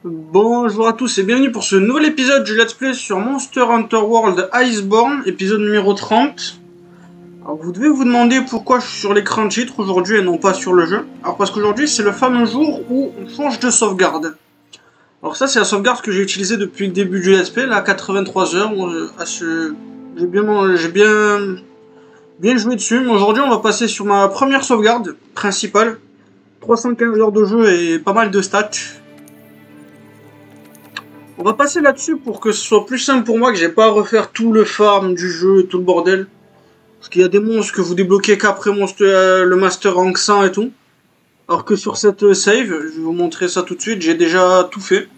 Bonjour à tous et bienvenue pour ce nouvel épisode du Let's Play sur Monster Hunter World Iceborne, épisode numéro 30. Alors vous devez vous demander pourquoi je suis sur l'écran de titre aujourd'hui et non pas sur le jeu. Alors parce qu'aujourd'hui c'est le fameux jour où on change de sauvegarde. Alors ça c'est la sauvegarde que j'ai utilisée depuis le début du Let's Play, là 83 heures. J'ai bien joué dessus, mais aujourd'hui on va passer sur ma première sauvegarde principale. 315 heures de jeu et pas mal de stats. On va passer là-dessus pour que ce soit plus simple pour moi, que j'ai pas à refaire tout le farm du jeu et tout le bordel. Parce qu'il y a des monstres que vous débloquez qu'après le Master Rank 100 et tout. Alors que sur cette save, je vais vous montrer ça tout de suite, j'ai déjà tout fait.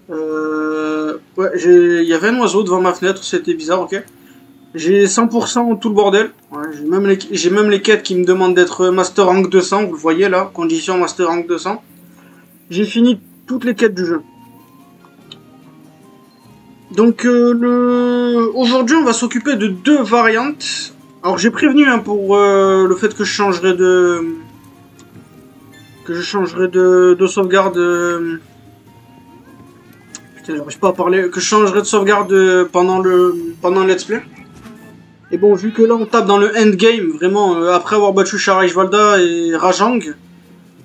Ouais, il y avait un oiseau devant ma fenêtre, c'était bizarre, ok. J'ai 100% tout le bordel. Ouais, j'ai même les quêtes qui me demandent d'être Master Rank 200, vous le voyez là, condition Master Rank 200. J'ai fini toutes les quêtes du jeu. Donc aujourd'hui on va s'occuper de deux variantes. Alors j'ai prévenu pour le fait que je changerai de sauvegarde. Putain, j'arrive pas à parler. Que je changerai de sauvegarde pendant le let's play. Et bon, vu que là on tape dans le endgame, vraiment après avoir battu Sharaï Valda et Rajang,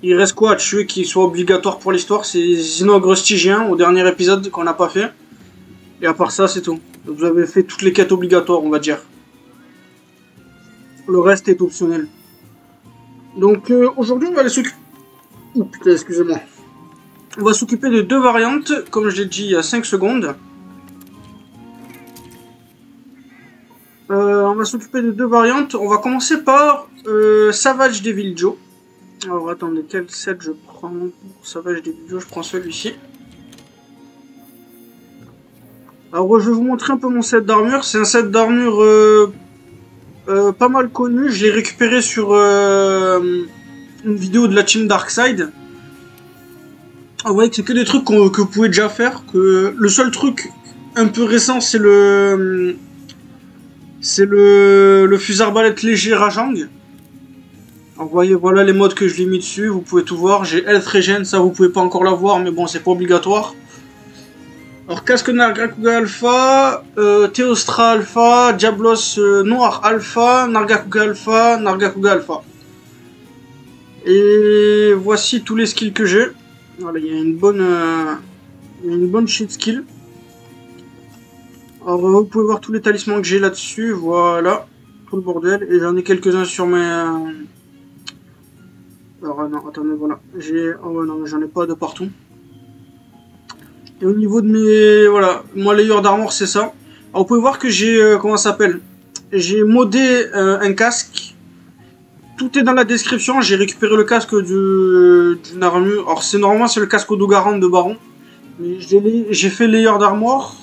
il reste quoi à tuer qui soit obligatoire pour l'histoire? C'est Zinogre Stygien au dernier épisode qu'on n'a pas fait. Et à part ça, c'est tout. Vous avez fait toutes les quêtes obligatoires, on va dire. Le reste est optionnel. Donc aujourd'hui, on va s'occuper... Oh putain, excusez-moi. On va s'occuper de deux variantes, comme je l'ai dit il y a 5 secondes. On va s'occuper de deux variantes. On va commencer par Savage Devil Joe. Alors attendez, quel set je prends pour Savage Devil Joe? Je prends celui-ci. Alors je vais vous montrer un peu mon set d'armure. C'est un set d'armure pas mal connu. Je l'ai récupéré sur une vidéo de la team Darkside. Vous voyez que c'est que des trucs que vous pouvez déjà faire. Que le seul truc un peu récent c'est le fusil arbalète léger Rajang. Alors vous voyez, voilà les modes que je l'ai mis dessus. Vous pouvez tout voir. J'ai Health Regen, ça vous pouvez pas encore l'avoir, mais bon c'est pas obligatoire. Alors casque Nargacuga Alpha, Théostra Alpha, Diablos Noir Alpha, Nargacuga Alpha, Nargacuga Alpha. Et voici tous les skills que j'ai. Voilà, il y a une bonne shit skill. Alors vous pouvez voir tous les talismans que j'ai là-dessus, voilà, tout le bordel. Et j'en ai quelques-uns sur mes... Alors non, attendez, voilà. Oh ouais, non, j'en ai pas de partout. Et au niveau de mes... Voilà, moi layer d'armor c'est ça. Alors vous pouvez voir que j'ai... comment ça s'appelle? J'ai modé un casque. Tout est dans la description. J'ai récupéré le casque d'une armure. Alors normalement c'est le casque Odogaran de Baron. Mais j'ai fait layer d'armor.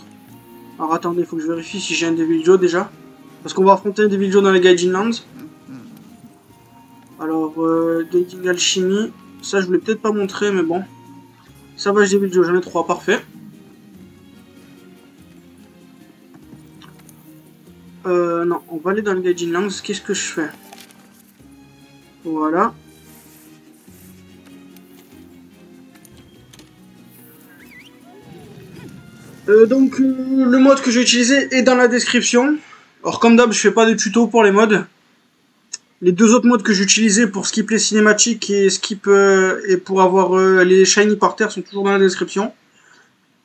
Alors attendez, il faut que je vérifie si j'ai un Devil Joe déjà. Parce qu'on va affronter un Devil Joe dans les Gaijin Lands. Alors, Gaijin Alchimie. Ça je voulais peut-être pas montrer mais bon. Savage Devil Joe, j'en ai 3, parfait. Non, on va aller dans le Gaijin Lands. Qu'est-ce que je fais? Voilà. Donc, le mode que j'ai utilisé est dans la description. Alors, comme d'hab, je fais pas de tuto pour les modes. Les deux autres modes que j'ai utilisés pour skip les cinématiques et et pour avoir les shiny par terre sont toujours dans la description.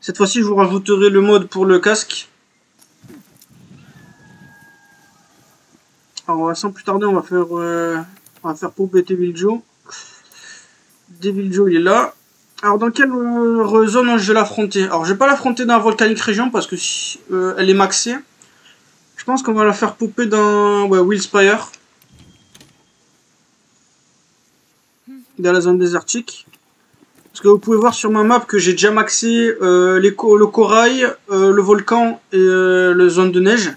Cette fois-ci, je vous rajouterai le mode pour le casque. Alors, sans plus tarder, on va faire popper Devil Joe. Devil Joe, il est là. Alors, dans quelle zone je vais l'affronter? Alors, je vais pas l'affronter dans la Volcanic Region parce que elle est maxée. Je pense qu'on va la faire popper dans Willspire. Dans la zone désertique. Parce que vous pouvez voir sur ma map que j'ai déjà maxé le corail, le volcan et la zone de neige.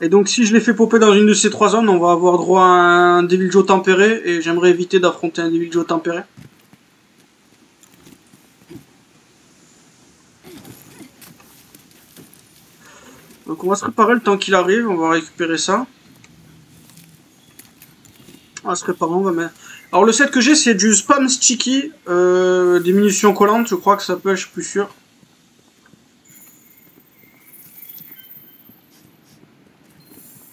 Et donc si je les fais popper dans une de ces trois zones, on va avoir droit à un Devil Joe tempéré. Et j'aimerais éviter d'affronter un Devil Joe tempéré. Donc on va se préparer le temps qu'il arrive, on va récupérer ça. On va se préparer, on va mettre... Alors le set que j'ai c'est du spam sticky, des munitions collantes, je crois que ça s'appelle, je suis plus sûr.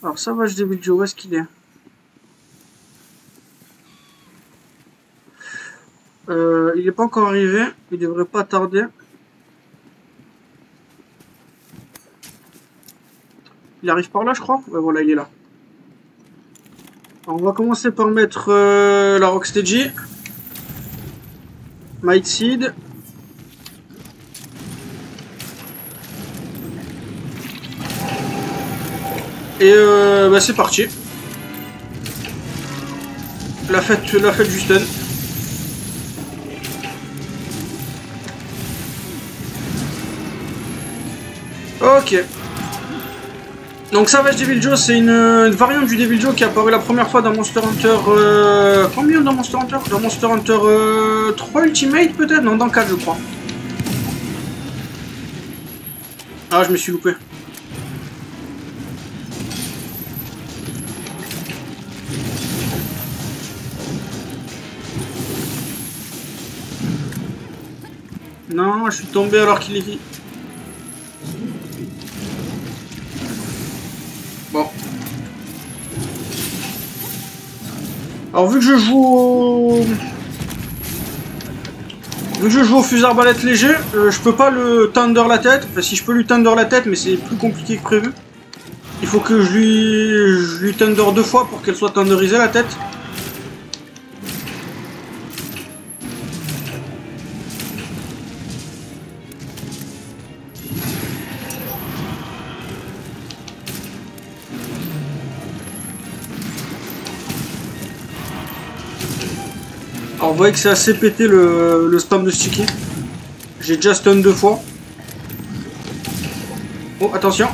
Alors Savage Devil Joe, où est-ce qu'il est? Il n'est pas encore arrivé, il devrait pas tarder. Il arrive par là je crois? Ouais voilà il est là. Alors, on va commencer par mettre la Rocksteady. Might Seed. Et bah, c'est parti. La fête du stun. Ok. Donc Savage Devil Joe, c'est une variante du Devil Joe qui est apparue la première fois dans Monster Hunter... combien dans Monster Hunter? Dans Monster Hunter 3 Ultimate peut-être? Non, dans 4 je crois. Ah, je me suis loupé. Non, je suis tombé alors qu'il est... Bon. Alors vu que je joue au... fusil arbalète léger, je peux pas le thunder la tête. Enfin si je peux lui thunder la tête, mais c'est plus compliqué que prévu. Il faut que je lui thunder 2 fois pour qu'elle soit thunderisée la tête. Alors vous voyez que c'est assez pété le spam de sticky. J'ai déjà stun 2 fois. Oh attention.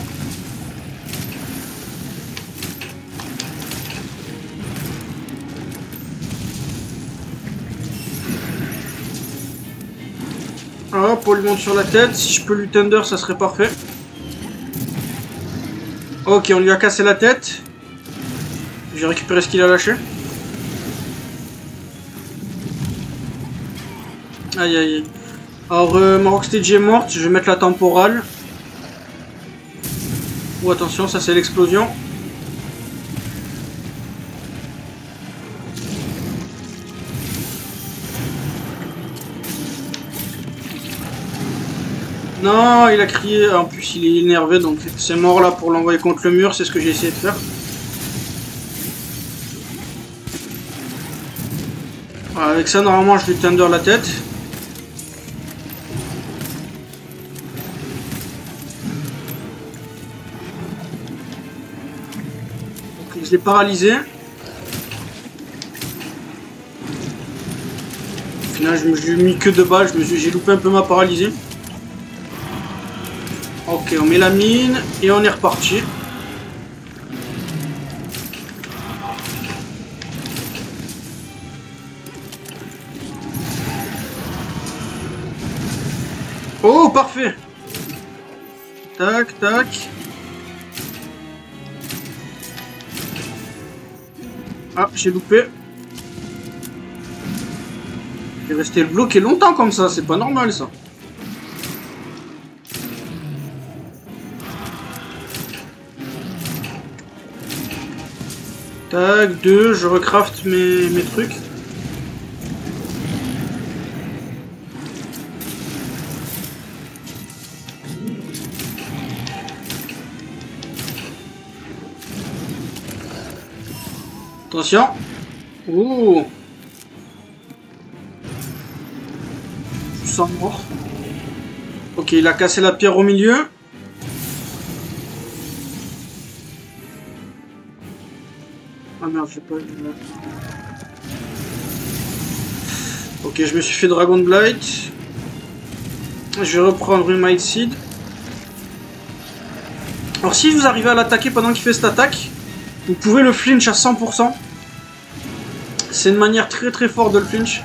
Hop, on lui monte sur la tête. Si je peux lui thunder, ça serait parfait. Ok, on lui a cassé la tête. J'ai récupéré ce qu'il a lâché. Aïe aïe. Alors ma Rocksteady est morte, je vais mettre la temporale. Oh attention, ça c'est l'explosion. Non, il a crié, en plus il est énervé donc c'est mort là pour l'envoyer contre le mur, c'est ce que j'ai essayé de faire. Voilà, avec ça normalement je lui thunder la tête. Je l'ai paralysé. Au final, je me suis mis que 2 balles. J'ai loupé un peu ma paralysée. Ok, on met la mine et on est reparti. Oh, parfait. Tac, tac. Ah, j'ai loupé. J'ai resté bloqué longtemps comme ça, c'est pas normal ça. Tac, 2, je recraft mes trucs. Attention. Ouh. Je sens mort. Ok, il a cassé la pierre au milieu. Ah merde, j'ai pas... Ok, je me suis fait Dragon Blight. Je vais reprendre une Might Seed. Alors si vous arrivez à l'attaquer pendant qu'il fait cette attaque, vous pouvez le flinch à 100%. C'est une manière très très forte de le flinch.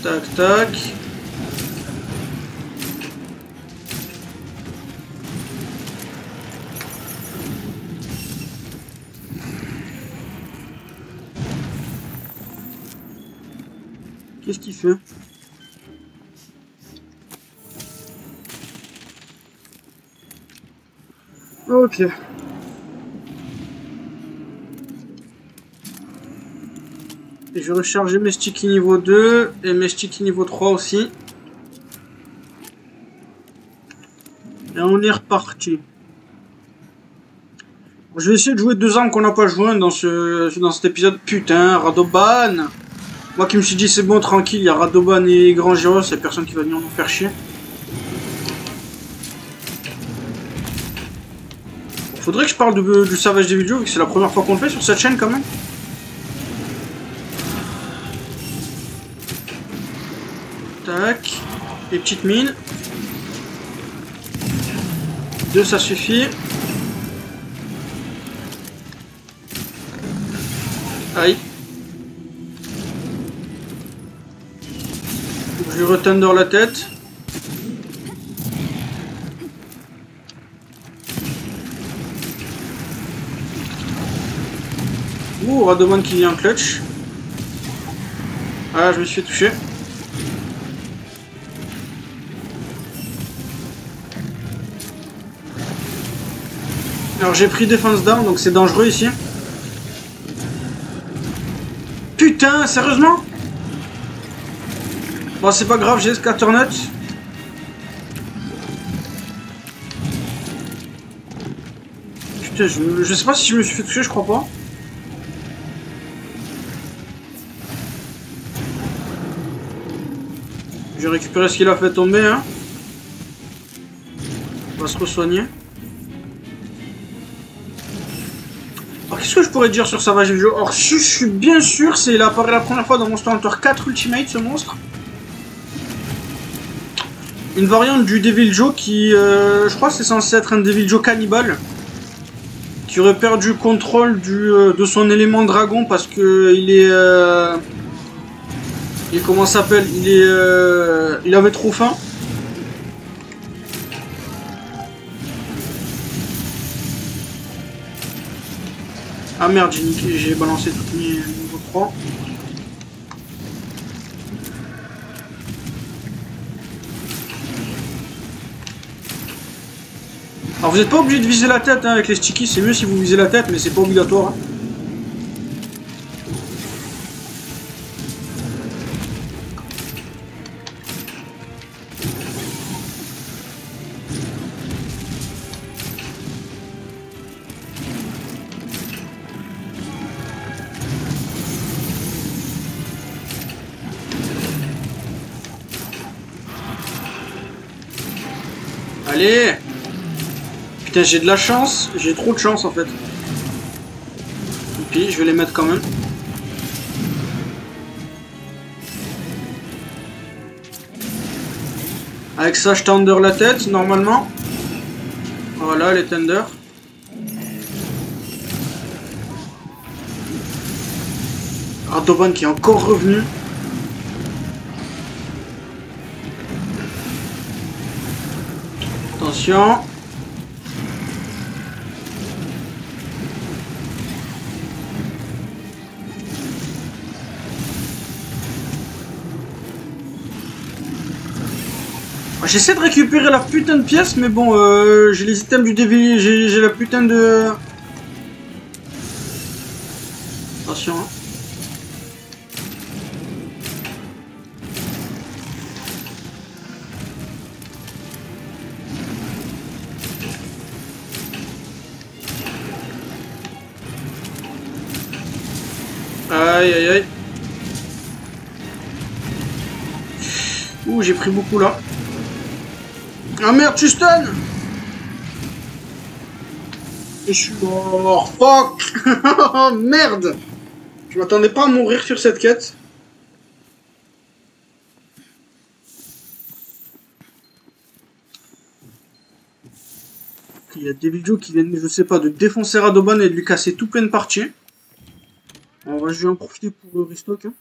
Tac Tac. Qu'est-ce qu'il fait? Ok. Et je vais recharger mes sticks niveau 2 et mes sticks niveau 3 aussi. Et on est reparti. Je vais essayer de jouer 2 armes qu'on n'a pas joué dans cet épisode. Putain, Radoban. Moi qui me suis dit c'est bon, tranquille, il y a Radoban et Grand Gyros, c'est personne qui va venir nous faire chier. Faudrait que je parle du Savage des vidéos, vu que c'est la première fois qu'on le fait sur cette chaîne quand même. Tac. Les petites mines. 2 ça suffit. Aïe. Je lui retender la tête. Ouh, Radoban qui vient en clutch. Ah, je me suis fait toucher. Alors j'ai pris défense down, donc c'est dangereux ici. Putain, sérieusement? Bon, c'est pas grave, j'ai Scatternut. Putain, je sais pas si je me suis fait toucher, je crois pas. J'ai récupéré ce qu'il a fait tomber, hein. On va se re-soigner. Alors, qu'est-ce que je pourrais dire sur Savage du jeu? Alors, je suis bien sûr, il apparaît la première fois dans Monster Hunter 4 Ultimate, ce monstre. Une variante du Devil Joe qui, je crois que c'est censé être un Devil Joe cannibale. Qui aurait perdu contrôle de son élément dragon parce que il est... comment ça s'appelle? Il avait trop faim. Ah merde, j'ai balancé toutes mes niveau 3. Alors vous n'êtes pas obligé de viser la tête hein, avec les stickies, c'est mieux si vous visez la tête, mais c'est pas obligatoire. Hein. Allez! Putain, j'ai de la chance, j'ai trop de chance en fait. Et puis, je vais les mettre quand même. Avec ça, je tender la tête, normalement. Voilà, les tenders. Radoban qui est encore revenu. Attention. J'essaie de récupérer la putain de pièce, mais bon, j'ai les items du DV, j'ai la putain de... Attention, hein. Aïe aïe aïe. Ouh, j'ai pris beaucoup là. Ah merde, tu stun! Et je suis mort. Fuck! Merde! Je m'attendais pas à mourir sur cette quête. Il y a des vidéos qui viennent, je sais pas, de défoncer Radoban et de lui casser tout plein de parties. Je vais en profiter pour le restock. Hein.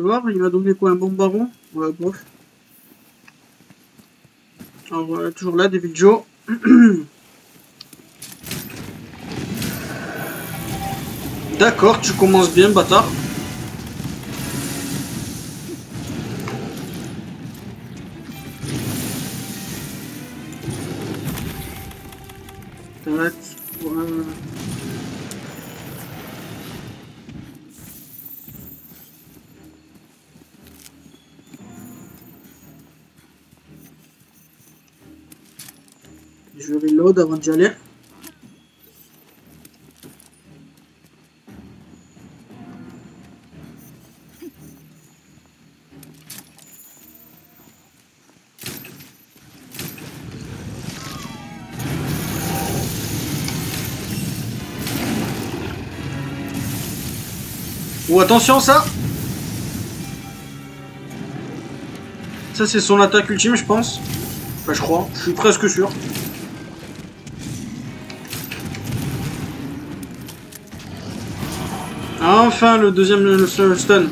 Tu vois, il m'a donné quoi, un bon baron? Ouais, bof. Alors voilà, toujours là, Devil Joe. D'accord, tu commences bien, bâtard. Tac, voilà. Je vais reload avant d'y aller. Oh, attention, ça! Ça, c'est son attaque ultime, je pense. Enfin, je crois. Je suis presque sûr. Enfin, le deuxième le stun.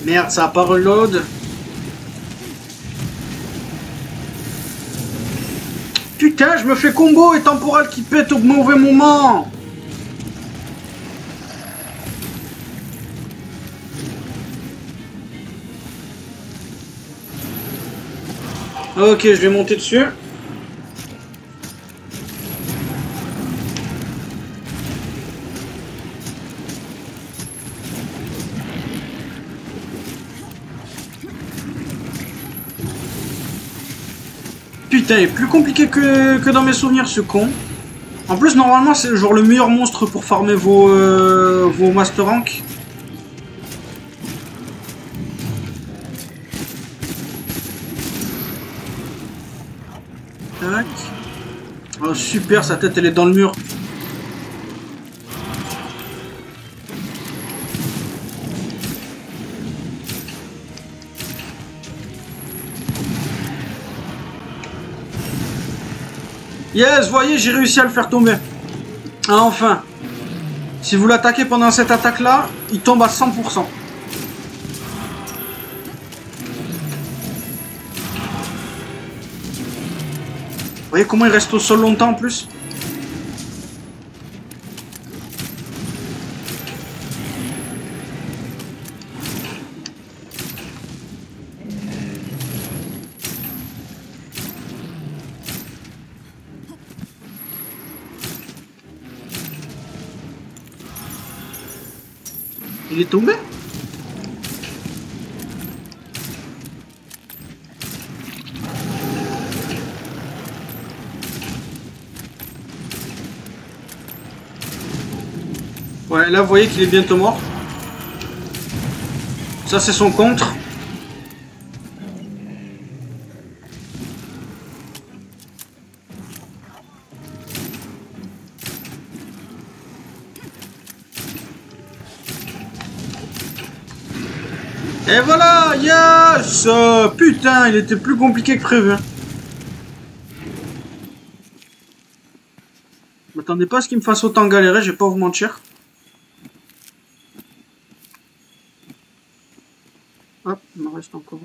Merde, ça a pas reload. Putain, je me fais combo et temporal qui pète au mauvais moment. Ok, je vais monter dessus. Putain, il est plus compliqué que dans mes souvenirs, ce con. En plus, normalement, c'est genre le meilleur monstre pour farmer vos Master Rank. Tac. Oh, super, sa tête, elle est dans le mur. Yes, voyez, j'ai réussi à le faire tomber. Ah, enfin. Si vous l'attaquez pendant cette attaque-là, il tombe à 100%. Vous voyez comment il reste au sol longtemps en plus? Il est tombé? Ouais, là vous voyez qu'il est bientôt mort. Ça c'est son contre. Et voilà, yes! Putain, il était plus compliqué que prévu. Je m'attendais pas à ce qu'il me fasse autant galérer, je vais pas vous mentir. Hop, il me reste encore...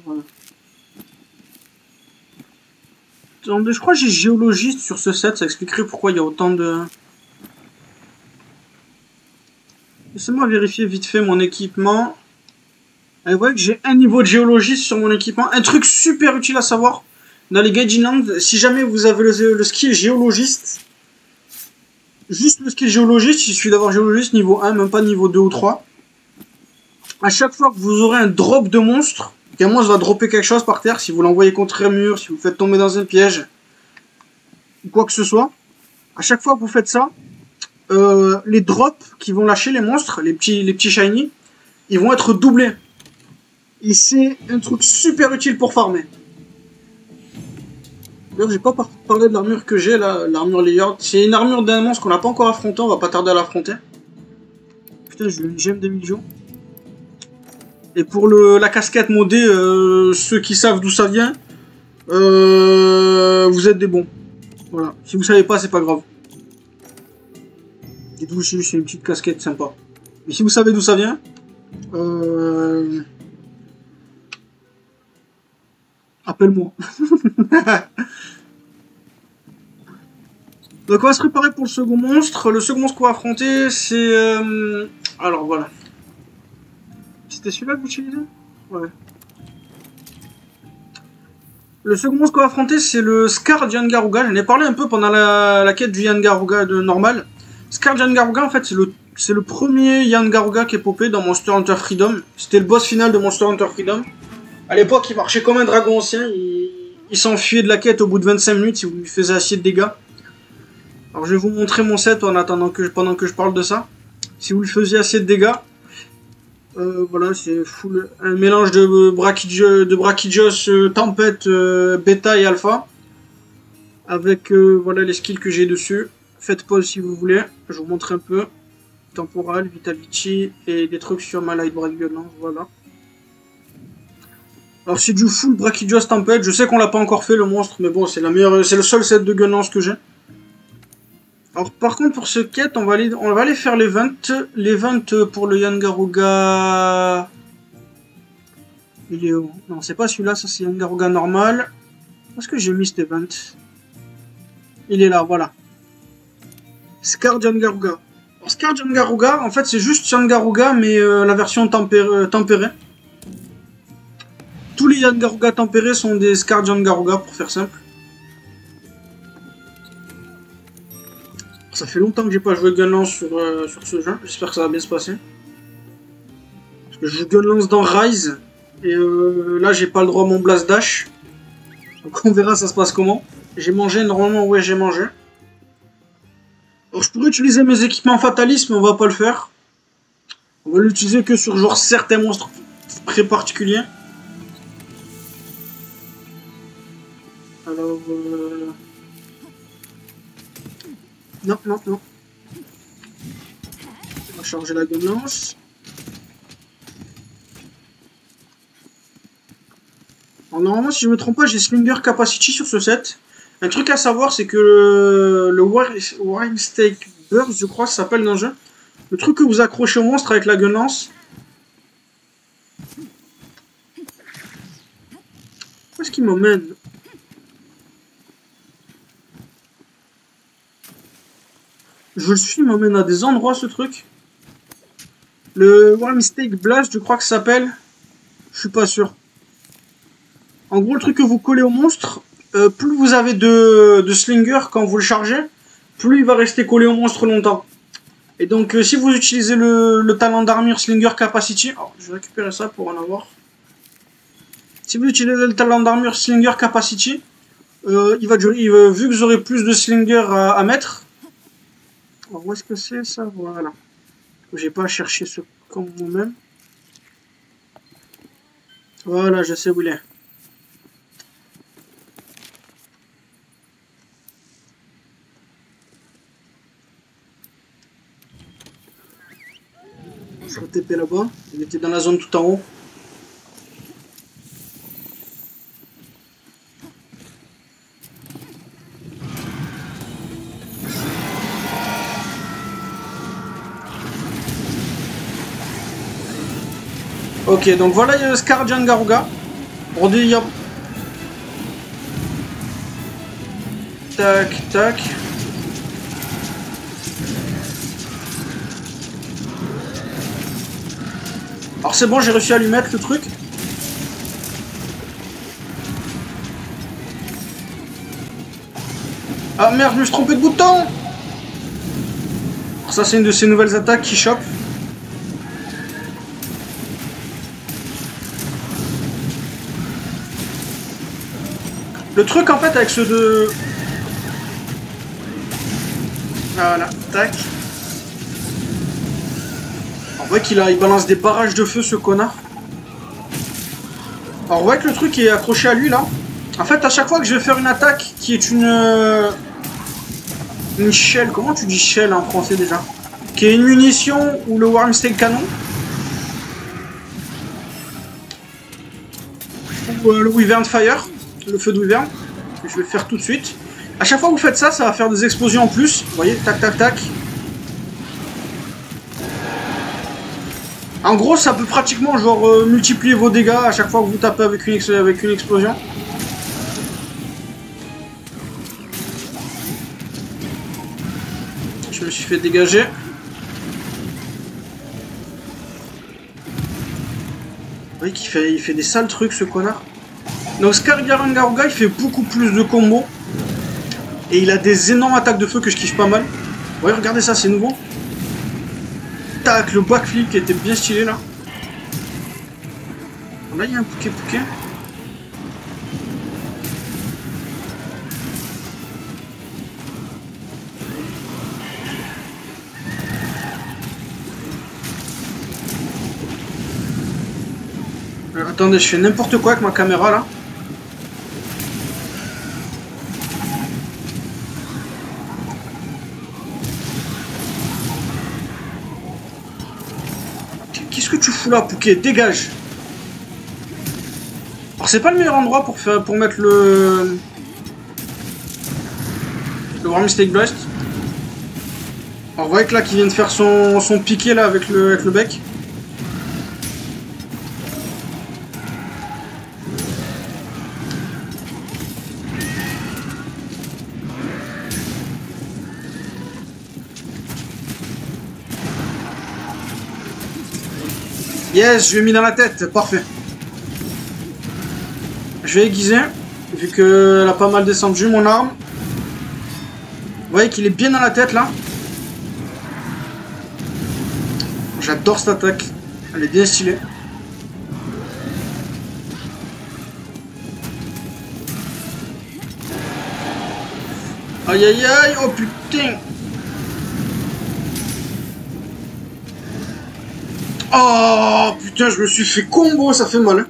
Attendez, je crois que j'ai géologiste sur ce set, ça expliquerait pourquoi il y a autant de... Laissez-moi vérifier vite fait mon équipement. Et vous voyez que j'ai un niveau de géologiste sur mon équipement. Un truc super utile à savoir dans les Gaijin Land, si jamais vous avez le skill géologiste, juste le skill géologiste, il suffit d'avoir géologiste niveau 1, même pas niveau 2 ou 3. À chaque fois que vous aurez un drop de monstre, qu'un monstre va dropper quelque chose par terre, si vous l'envoyez contre un mur, si vous faites tomber dans un piège, ou quoi que ce soit, à chaque fois que vous faites ça, les drops qui vont lâcher les monstres, les petits shiny, ils vont être doublés. Et c'est un truc super utile pour farmer. D'ailleurs, j'ai pas parlé de l'armure que j'ai là, l'armure Layered. C'est une armure d'un monstre qu'on n'a pas encore affronté, on va pas tarder à l'affronter. Putain, j'ai une gemme des millions. Et pour la casquette modée, ceux qui savent d'où ça vient, vous êtes des bons. Voilà. Si vous savez pas, c'est pas grave. Dites-vous, c'est une petite casquette sympa. Mais si vous savez d'où ça vient, appelle-moi. Donc on va se préparer pour le second monstre. Le second monstre qu'on va affronter, c'est... alors voilà. C'était celui-là que vous utilisez? Ouais. Le second monstre qu'on va affronter, c'est le Scar Yangaruga. J'en ai parlé un peu pendant la quête du Yangaruga de normal. Scar Yangaruga, en fait, c'est le premier Yangaruga qui est popé dans Monster Hunter Freedom. C'était le boss final de Monster Hunter Freedom. À l'époque, il marchait comme un dragon ancien. Il s'enfuyait de la quête au bout de 25 minutes si vous lui faisiez assez de dégâts. Alors je vais vous montrer mon set en attendant pendant que je parle de ça. Si vous lui faisiez assez de dégâts, voilà, c'est full un mélange de Brachydios, Tempête, Bêta et Alpha. Avec voilà les skills que j'ai dessus. Faites pause si vous voulez, je vous montre un peu. Temporal, Vitality et des trucs sur ma Light Break Violence, voilà. Alors c'est du full Brachydios Tempête, je sais qu'on l'a pas encore fait le monstre, mais bon c'est le seul set de Gunlance que j'ai. Alors par contre pour ce quête, on va aller faire l'event. L'event pour le Yangaruga... Il est où? Non, c'est pas celui-là, ça c'est Yangaruga normal. Où est-ce que j'ai mis cet event? Il est là, voilà. Scar Yangaruga. Alors Scar Yangaruga, en fait c'est juste Yangaruga, mais la version tempérée. Tous les Yangaruga tempérés sont des Scar Yangaruga, pour faire simple. Ça fait longtemps que j'ai pas joué Gunlance sur ce jeu, j'espère que ça va bien se passer. Parce que je joue Gunlance dans Rise, et là j'ai pas le droit à mon Blast Dash. Donc on verra ça se passe comment. J'ai mangé, normalement ouais j'ai mangé. Alors je pourrais utiliser mes équipements fatalistes, mais on va pas le faire. On va l'utiliser que sur genre certains monstres très particuliers. Alors... Non, non, non. On va charger la Gunlance. Alors normalement, si je me trompe pas, j'ai Slinger Capacity sur ce set. Un truc à savoir, c'est que le Wild Stake Burst, je crois, ça s'appelle dans le jeu. Le truc que vous accrochez au monstre avec la Gunlance. Où est-ce qu'il m'emmène? Je le suis, il m'emmène à des endroits ce truc. Le Wild Stake Blast, je crois que ça s'appelle. Je suis pas sûr. En gros, le truc que vous collez au monstre, plus vous avez de Slinger quand vous le chargez, plus il va rester collé au monstre longtemps. Et donc, si vous utilisez le talent d'armure Slinger Capacity, alors, je vais récupérer ça pour en avoir. Si vous utilisez le talent d'armure Slinger Capacity, vu que vous aurez plus de Slinger à mettre. Alors, où est-ce que c'est ça? Voilà. J'ai pas à chercher ce camp moi-même. Voilà, je sais où il est. Je vais TP là-bas. Il était dans la zone tout en haut. Ok, donc voilà, il y a le Scar Yangaruga. On dit, tac, tac. Alors c'est bon, j'ai réussi à lui mettre le truc. Ah merde, je me suis trompé de bouton. Alors ça c'est une de ces nouvelles attaques qui chope. Le truc en fait avec ce deux... Voilà, tac. On voit qu'il balance des barrages de feu ce connard. Alors on voit que le truc est accroché à lui là. En fait, à chaque fois que je vais faire une attaque qui est une shell, comment tu dis shell en français déjà? Qui est une munition ou le Wormstake canon. Ou le Wyvern Fire, le feu de Wyvern, que je vais faire tout de suite. À chaque fois que vous faites ça, ça va faire des explosions en plus. Vous voyez, tac tac tac. En gros, ça peut pratiquement genre multiplier vos dégâts à chaque fois que vous tapez avec une explosion. Je me suis fait dégager. Vous voyez qu'il fait, il fait des sales trucs ce connard. Donc Skardiarangaruga il fait beaucoup plus de combos. Et il a des énormes attaques de feu que je kiffe pas mal. Vous voyez, regardez ça, c'est nouveau. Tac, le backflip qui était bien stylé là. Là il y a un Pouké. Attendez, je fais n'importe quoi avec ma caméra là. Qu'est-ce que tu fous là, Pouké? Dégage. Alors c'est pas le meilleur endroit pour mettre le Wormstake Blast. Alors vous voyez que là qui vient de faire son piqué là avec le bec. Yes, je lui ai mis dans la tête, parfait. Je vais aiguiser, vu qu'elle a pas mal descendu mon arme. Vous voyez qu'il est bien dans la tête là. J'adore cette attaque, elle est bien stylée. Aïe aïe aïe, oh putain. Oh putain, je me suis fait combo, ça fait mal. Hein.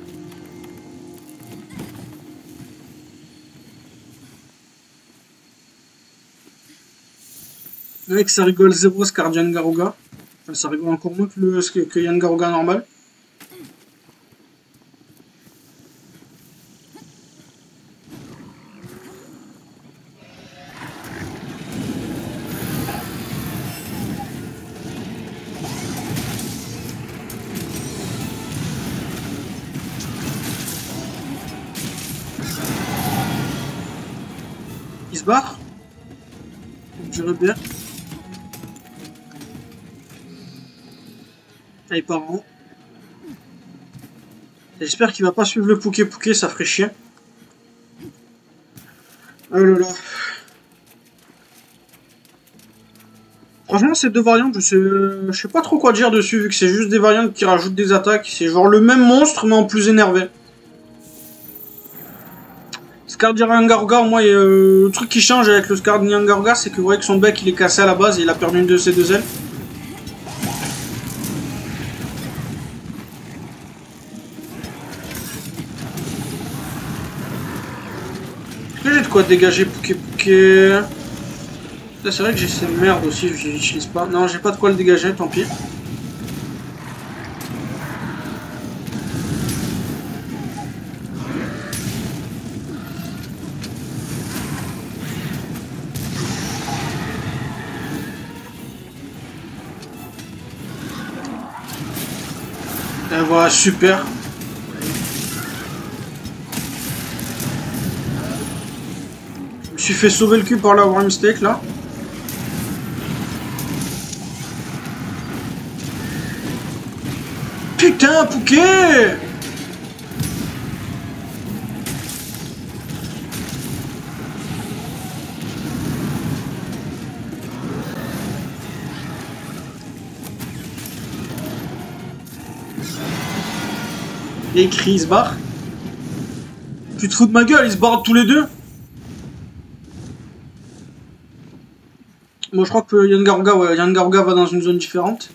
Mec, ça rigole zéro ce Skardiarangaruga. Enfin, ça rigole encore moins que Yangaruga normal. Il se barre. Je dirais bien. Ah, il part en haut. J'espère qu'il va pas suivre le Pouké, ça ferait chier. Oh là là. Franchement, ces deux variantes, je sais pas trop quoi dire dessus, vu que c'est juste des variantes qui rajoutent des attaques. C'est genre le même monstre, mais en plus énervé. Skardiarangaruga, moi, le truc qui change avec le Skardiarangaruga, c'est que vous voyez que son bec il est cassé à la base et il a perdu une de ses deux ailes. Est-ce que j'ai de quoi dégager Pouké? C'est vrai que j'ai ces merdes aussi, je l'utilise pas. Non, j'ai pas de quoi le dégager, tant pis. Et voilà, super. Je me suis fait sauver le cul par la Wormstake là. Putain, Pouké! Et Chris, il se barre. Tu te fous de ma gueule, ils se barrent tous les deux. Moi je crois que Yangaruga, ouais, Yangaruga va dans une zone différente.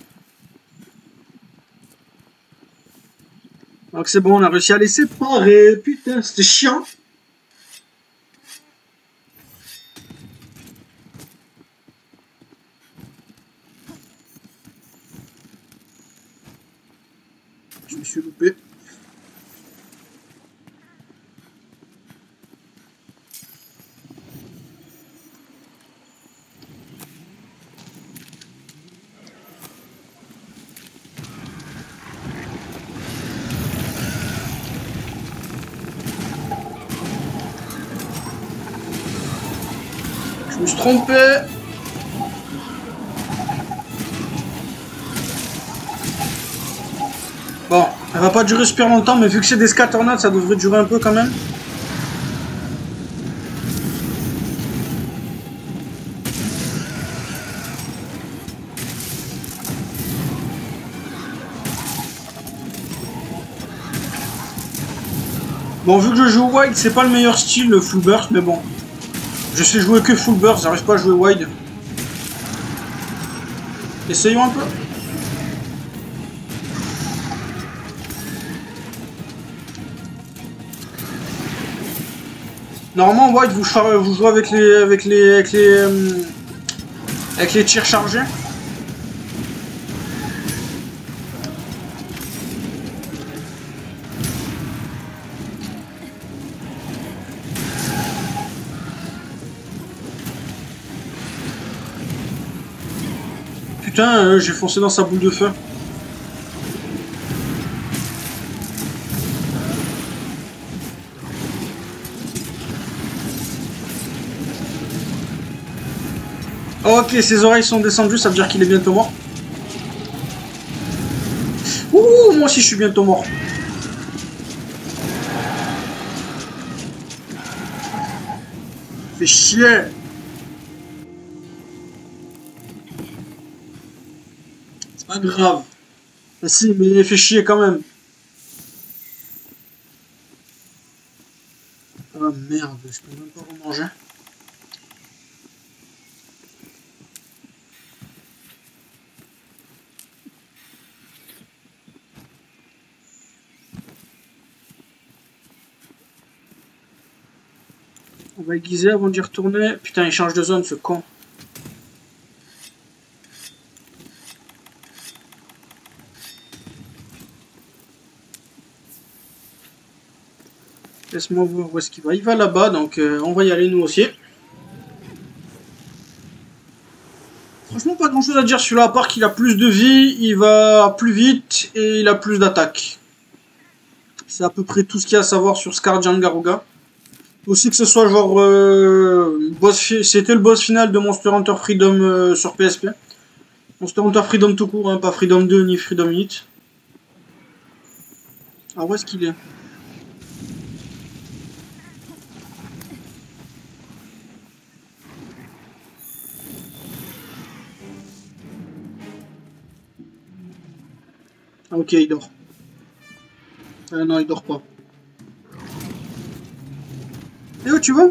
Donc c'est bon, on a réussi à les séparer. Putain, c'était chiant. Je me suis loupé. Je me suis trompé. Bon, elle va pas durer super longtemps, mais vu que c'est des scatternautes, ça devrait durer un peu quand même. Bon, vu que je joue wide, c'est pas le meilleur style, le full burst, mais bon. Je sais jouer que full burst, j'arrive pas à jouer wide. Essayons un peu. Normalement, wide, vous jouez avec les tirs chargés. Putain, j'ai foncé dans sa boule de feu. Ok, ses oreilles sont descendues, ça veut dire qu'il est bientôt mort. Ouh, moi aussi je suis bientôt mort. Fais chier. C'est pas grave. Ah, si, mais il fait chier quand même. Ah merde, je peux même pas remanger. On va aiguiser avant d'y retourner. Putain, il change de zone, ce con. Laisse-moi voir où est-ce qu'il va. Il va là-bas, donc on va y aller nous aussi. Franchement, pas grand-chose à dire sur celui-là, à part qu'il a plus de vie, il va plus vite et il a plus d'attaque. C'est à peu près tout ce qu'il y a à savoir sur Skarjan Garuga. Aussi que ce soit genre c'était le boss final de Monster Hunter Freedom sur PSP. Monster Hunter Freedom tout court, hein, pas Freedom 2 ni Freedom 8. Ah, où est-ce qu'il est? Ah, ok, il dort. Ah non, il dort pas. Et où tu vas?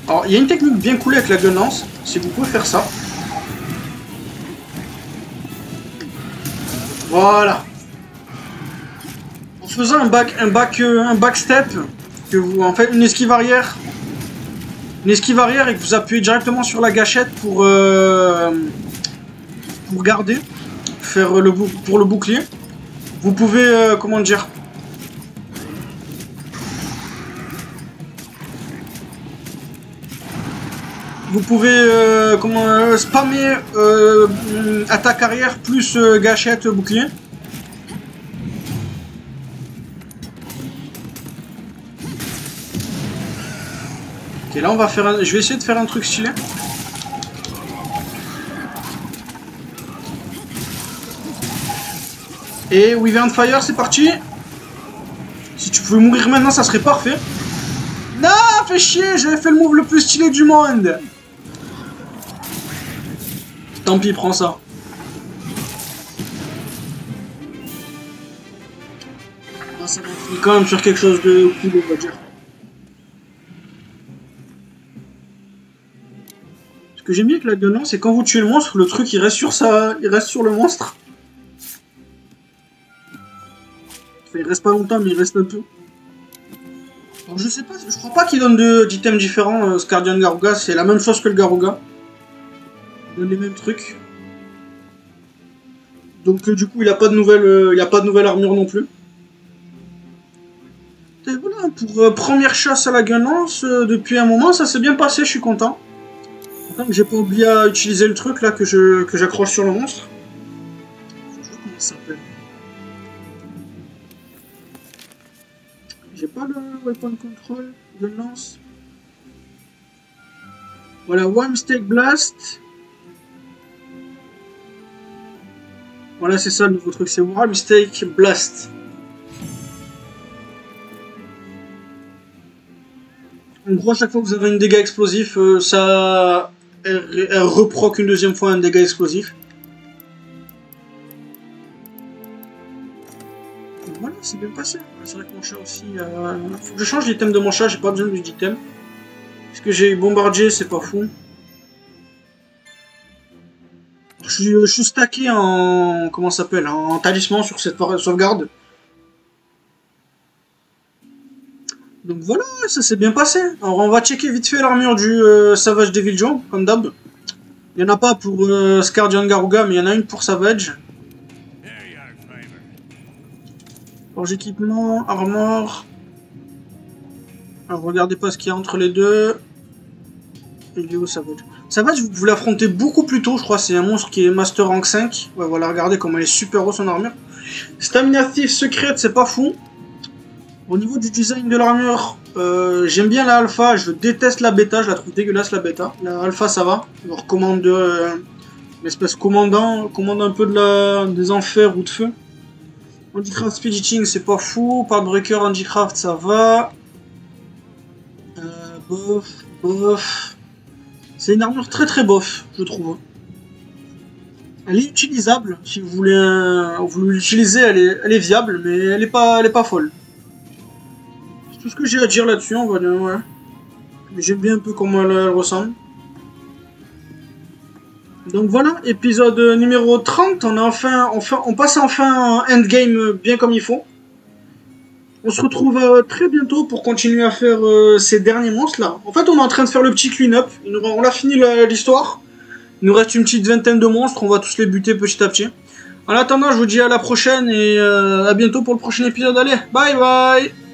Alors, il y a une technique bien cool avec la gun lance, si vous pouvez faire ça. Voilà. En faisant un backstep, que vous, en fait, une esquive arrière et que vous appuyez directement sur la gâchette pour garder, faire pour le bouclier. Vous pouvez, comment dire, vous pouvez spammer attaque arrière plus gâchette bouclier. Ok, là on va faire je vais essayer de faire un truc stylé. Et Wyvern Fire, c'est parti. Si tu pouvais mourir maintenant, ça serait parfait. Non, fais chier, j'avais fait le move le plus stylé du monde. Tant pis, prends ça. Ah, ça va finir quand même sur quelque chose de cool, on va dire. Ce que j'aime bien avec la gueule, c'est quand vous tuez le monstre, le truc il reste sur le monstre. Enfin, il reste pas longtemps, mais il reste un peu. Alors, je sais pas, je crois pas qu'il donne d'items différents, Scardian Garuga, c'est la même chose que le Garuga. Il donne les mêmes trucs. Donc du coup, il a pas de nouvelle armure non plus. Et voilà, pour première chasse à la gunlance, depuis un moment, ça s'est bien passé, je suis content. Tant que j'ai pas oublié à utiliser le truc là que j'accroche sur le monstre. Je sais pas comment ça s'appelle. J'ai pas le weapon control de lance. Voilà, One Mistake Blast. Voilà, c'est ça le nouveau truc, c'est One Mistake Blast. En gros, à chaque fois que vous avez un dégât explosif, elle reproc une deuxième fois un dégât explosif. Voilà, c'est bien passé. C'est vrai que mon chat aussi... faut que je change l'item de mon chat, j'ai pas besoin d'item. Parce que j'ai bombardier, c'est pas fou. Je suis stacké en... comment ça s'appelle? En talisman sur cette sauvegarde. Donc voilà, ça s'est bien passé. Alors on va checker vite fait l'armure du Savage Devil Joe, comme d'hab. Il n'y en a pas pour Scardian Garuga, mais il y en a une pour Savage. Forge équipement, armor. Alors regardez pas ce qu'il y a entre les deux. Il est où Savage? Savage, vous l'affrontez beaucoup plus tôt, je crois. C'est un monstre qui est Master Rank 5. Ouais, voilà, regardez comment elle est super haut son armure. Stamina Thief secrète, c'est pas fou. Au niveau du design de l'armure, j'aime bien la alpha, je déteste la bêta, je la trouve dégueulasse la bêta. La alpha ça va, on recommande l'espèce commandant un peu des enfers ou de feu. Handicraft Speed Eating c'est pas fou, Pathbreaker Handicraft ça va. Bof. C'est une armure très très bof, je trouve. Elle est utilisable, si vous voulez l'utiliser, elle est viable, mais elle est pas folle. C'est tout ce que j'ai à dire là-dessus, on va dire, ouais. Mais j'aime bien un peu comment elle ressemble. Donc voilà, épisode numéro 30, on passe enfin un endgame bien comme il faut. On se retrouve très bientôt pour continuer à faire ces derniers monstres là. En fait, on est en train de faire le petit clean-up. On a fini l'histoire. Il nous reste une petite vingtaine de monstres. On va tous les buter petit à petit. En attendant, je vous dis à la prochaine et à bientôt pour le prochain épisode. Allez, bye bye!